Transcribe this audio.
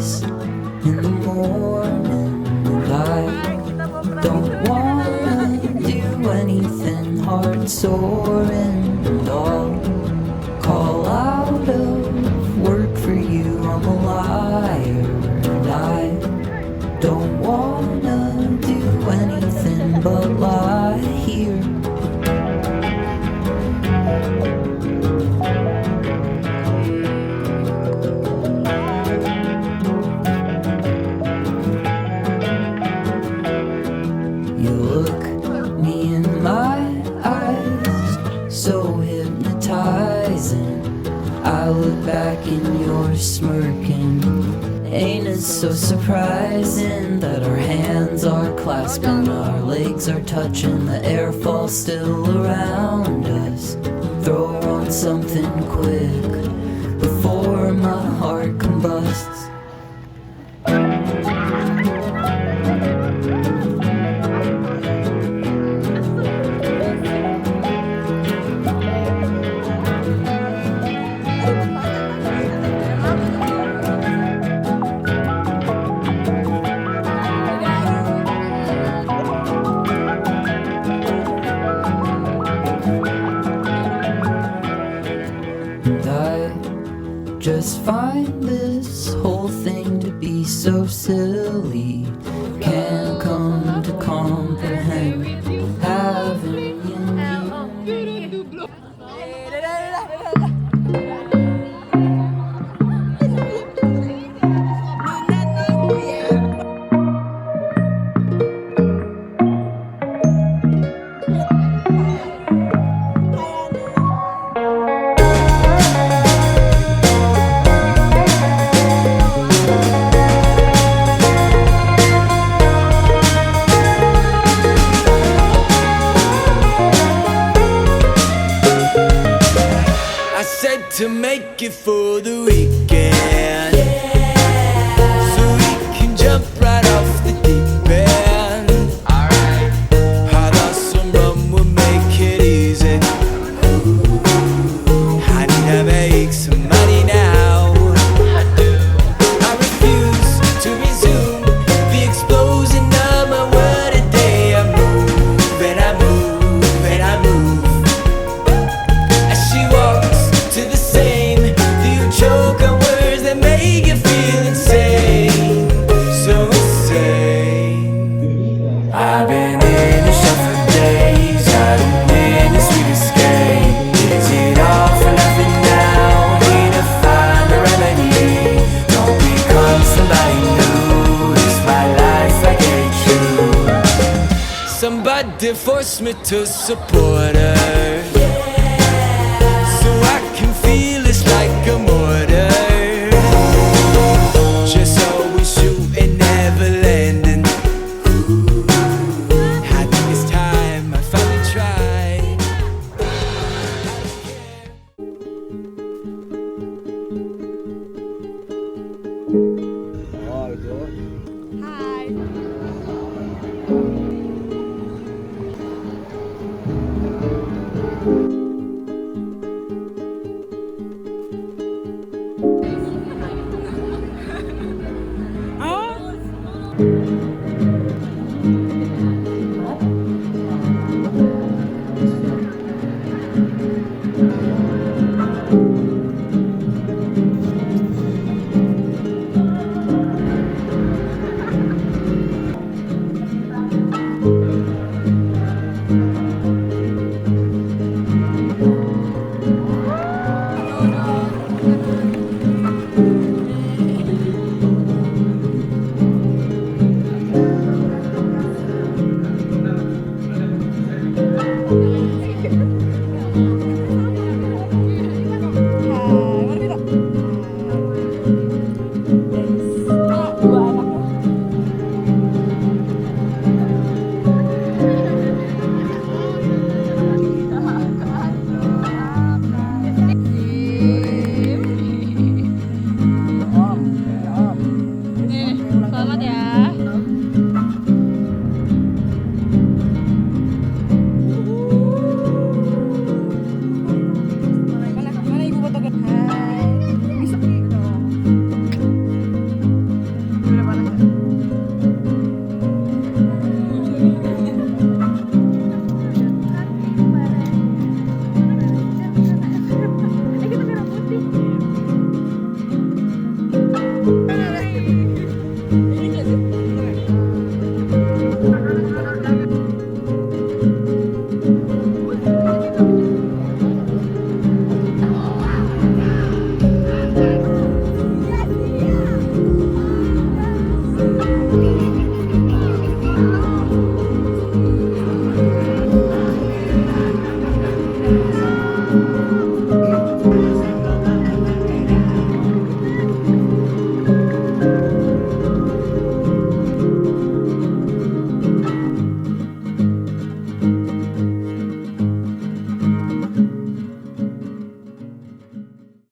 face in the morning, and I don't wanna do anything hard soaring, and I'll call out of work for you. I'm a liar, and I don't wanna do anything but lie here. You look me in my eyes, so hypnotizing. I look back and you're smirking. Ain't it so surprising that our hands are clasping, our legs are touching, the air falls still around us. Throw on something quick before my heart combusts. Just find this whole thing to be so silly. Can't come to comprehend having you. To make it for the weekend, so we can jump right off the deep end. Alright, I thought some rum would make it easy. I need to make some money now. I refuse to resume the explosion of my word a day. I move and I move and I move as she walks to the choke on words that make you feel insane, so insane. I've been in a shell for days, hiding in a sweet escape. Is it all for nothing now? Need to find a remedy. Don't become somebody new. Is my life like a true? Somebody forced me to support her, so I can feel it's like a mortar. Just always shooting, never landing. I think it's time I finally tried. Hai.